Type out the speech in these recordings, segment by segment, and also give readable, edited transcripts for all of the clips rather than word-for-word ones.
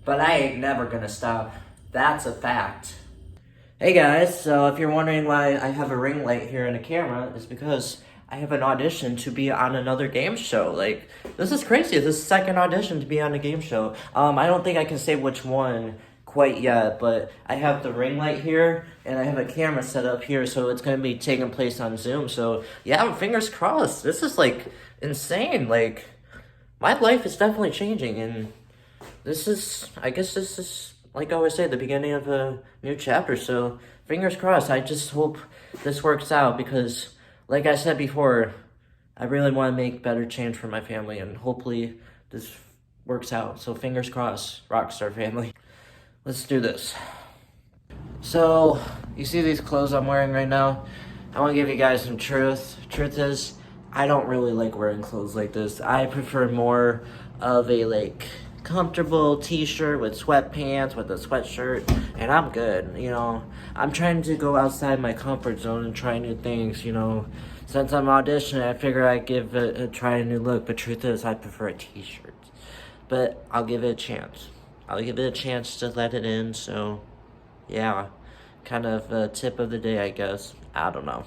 but I ain't never gonna stop. That's a fact. Hey guys, so if you're wondering why I have a ring light here and a camera, it's because I have an audition to be on another game show. Like, this is crazy. This is the second audition to be on a game show. I don't think I can say which one quite yet, but I have the ring light here and I have a camera set up here, so it's gonna be taking place on Zoom. So yeah, fingers crossed. This is like insane. Like, my life is definitely changing, and I guess this is, like I always say, the beginning of a new chapter. So fingers crossed. I just hope this works out because, like I said before, I really want to make better change for my family, and hopefully this works out. So fingers crossed, Rockstar family. Let's do this. So, you see these clothes I'm wearing right now? I want to give you guys some truth. Truth is, I don't really like wearing clothes like this. I prefer more of a, like, comfortable t-shirt with sweatpants, with a sweatshirt, and I'm good, you know. I'm trying to go outside my comfort zone and try new things, you know. Since I'm auditioning, I figure I'd give it a try a new look, but truth is, I prefer a t-shirt. But I'll give it a chance. I'll give it a chance to let it in, so yeah. Kind of a tip of the day, I guess. I don't know.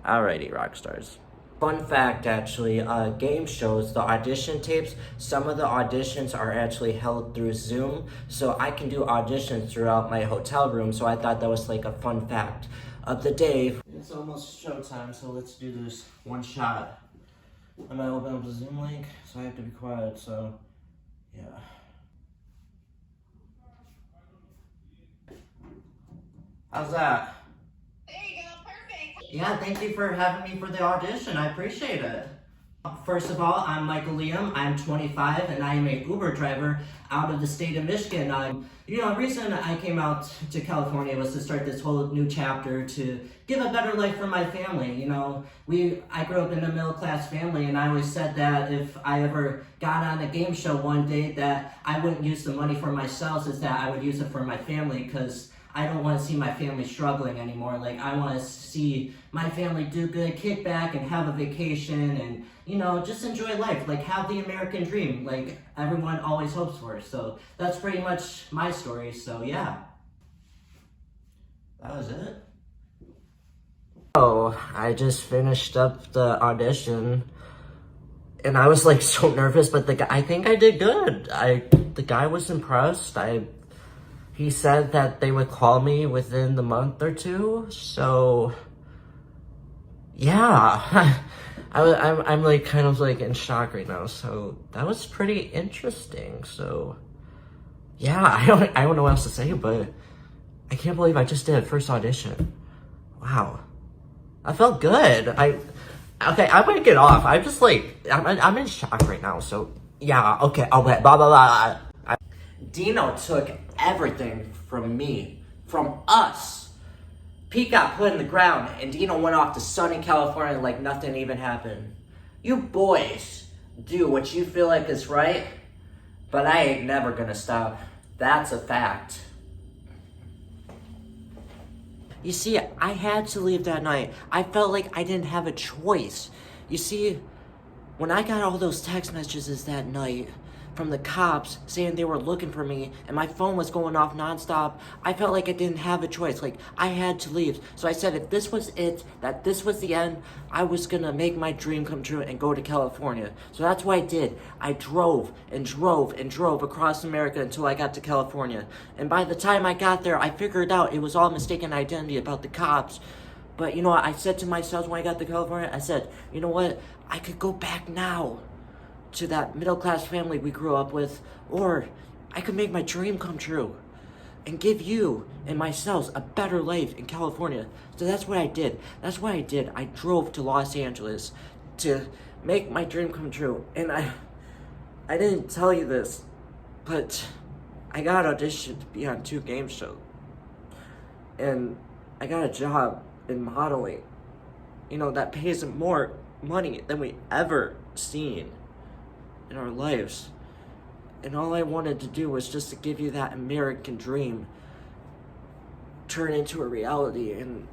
Alrighty, rock stars. Fun fact, actually, game shows, the audition tapes, some of the auditions are actually held through Zoom, so I can do auditions throughout my hotel room, so I thought that was like a fun fact of the day. It's almost showtime, so let's do this one shot. I'm gonna open up the Zoom link, so I have to be quiet, so yeah. How's that? There you go, perfect. Yeah, thank you for having me for the audition. I appreciate it. First of all, I'm Michael Liam. I'm 25 and I am a Uber driver out of the state of Michigan. The reason I came out to California was to start this whole new chapter to give a better life for my family. You know, I grew up in a middle class family, and I always said that if I ever got on a game show one day, that I wouldn't use the money for myself, is that I would use it for my family, because I don't want to see my family struggling anymore. Like, I want to see my family do good, kick back and have a vacation and, you know, just enjoy life. Like, have the American dream, like everyone always hopes for. So that's pretty much my story. So yeah. That was it. Oh, I just finished up the audition and I was like so nervous, but I think I did good. The guy was impressed. He said that they would call me within the month or two, so yeah. I'm like kind of like in shock right now. So that was pretty interesting. So yeah, I don't know what else to say, but I can't believe I just did a first audition. Wow, I felt good. Okay, I'm gonna get off. I'm just like I'm in shock right now. So yeah, okay. I'll bet. Blah blah blah. Dino took everything from me, from us. Pete got put in the ground, and Dino went off to sunny California like nothing even happened. You boys do what you feel like is right, but I ain't never gonna stop. That's a fact. You see, I had to leave that night. I felt like I didn't have a choice. You see, when I got all those text messages that night from the cops saying they were looking for me and my phone was going off nonstop, I felt like I didn't have a choice. Like, I had to leave. So I said if this was it, that this was the end, I was gonna make my dream come true and go to California. So that's what I did. I drove and drove and drove across America until I got to California. And by the time I got there, I figured out it was all mistaken identity about the cops. But you know what I said to myself when I got to California? I said, you know what? I could go back now to that middle-class family we grew up with, or I could make my dream come true and give you and myself a better life in California. So that's what I did. That's what I did. I drove to Los Angeles to make my dream come true. And I didn't tell you this, but I got auditioned to be on 2 game shows. And I got a job in modeling, you know, that pays more money than we ever seen in our lives. And all I wanted to do was just to give you that American dream turn into a reality. And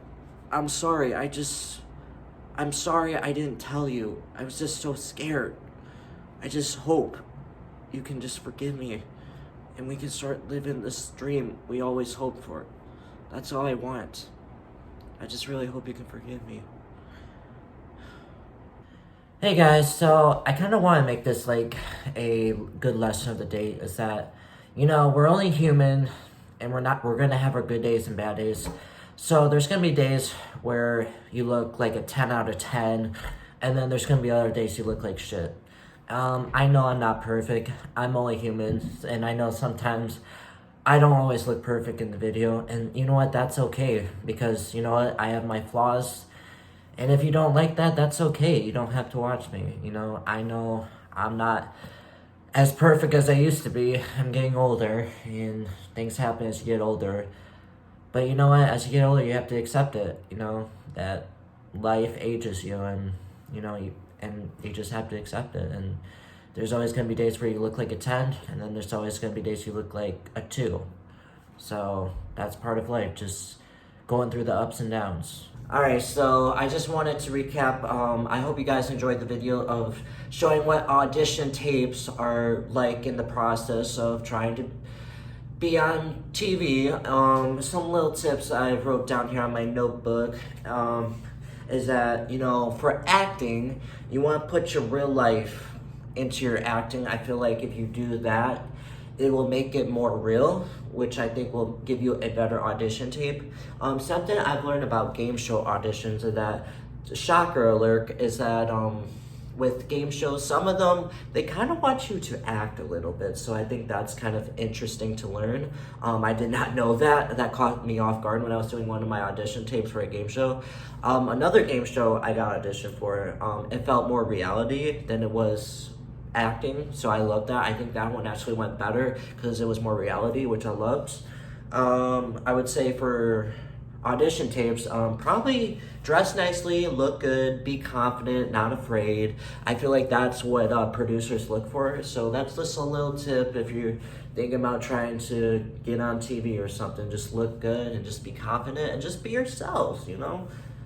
I'm sorry, I'm sorry I didn't tell you. I was just so scared. I just hope you can just forgive me and we can start living this dream we always hoped for. That's all I want. I just really hope you can forgive me. Hey guys, so I kind of want to make this like a good lesson of the day is that, we're only human and we're going to have our good days and bad days. So there's going to be days where you look like a 10 out of 10, and then there's going to be other days you look like shit. I know I'm not perfect. I'm only human, and I know sometimes I don't always look perfect in the video, and you know what? That's okay, because you know what? I have my flaws, and if you don't like that, that's okay. You don't have to watch me. I know I'm not as perfect as I used to be. I'm getting older, and things happen as you get older. But you know what? As you get older, you have to accept it. That life ages you, and you just have to accept it. And there's always going to be days where you look like a 10, and then there's always going to be days you look like a 2. So that's part of life, just going through the ups and downs. Alright, so I just wanted to recap. I hope you guys enjoyed the video of showing what audition tapes are like in the process of trying to be on TV. Some little tips I wrote down here on my notebook is that, for acting, you want to put your real life into your acting. I feel like if you do that, it will make it more real, which I think will give you a better audition tape. Something I've learned about game show auditions is that, shocker alert, is that with game shows, some of them, they kind of want you to act a little bit. So I think that's kind of interesting to learn. I did not know that. That caught me off guard when I was doing one of my audition tapes for a game show. Another game show I got auditioned for, it felt more reality than it was acting. So I loved that. I think that one actually went better because it was more reality, which I loved. I would say for audition tapes, probably dress nicely, look good, be confident, not afraid. I feel like that's what producers look for. So that's just a little tip if you're thinking about trying to get on TV or something. Just look good and just be confident and just be yourselves,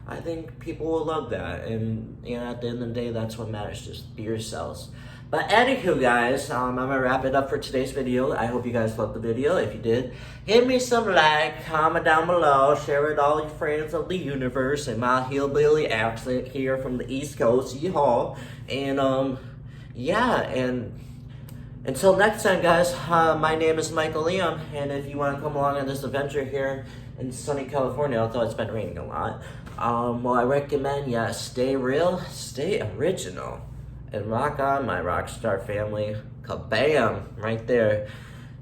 I think people will love that. And at the end of the day, that's what matters. Just be yourselves. But anywho, guys, I'm gonna wrap it up for today's video. I hope you guys loved the video. If you did, hit me some like, comment down below, share with all your friends of the universe and my hillbilly accent here from the East Coast, yeehaw. And yeah, and until next time, guys, my name is Michael Liam, and if you want to come along on this adventure here in sunny California, although it's been raining a lot, well, I recommend, stay real, stay original, and rock on, my rock star family. Kabam! Right there.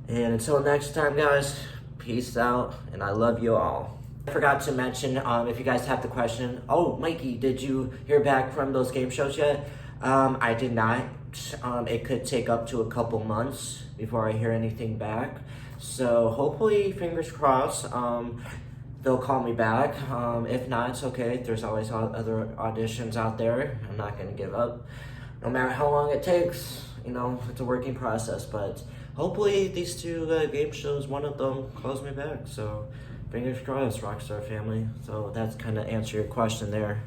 And until next time, guys, peace out, and I love you all. I forgot to mention, if you guys have the question, oh, Mikey, did you hear back from those game shows yet? I did not. It could take up to a couple months before I hear anything back. So hopefully, fingers crossed, they'll call me back. If not, it's okay. There's always other auditions out there. I'm not going to give up. No matter how long it takes, it's a working process. But hopefully these two game shows, one of them calls me back. So fingers crossed, Rockstar family. So that's kind of answer your question there.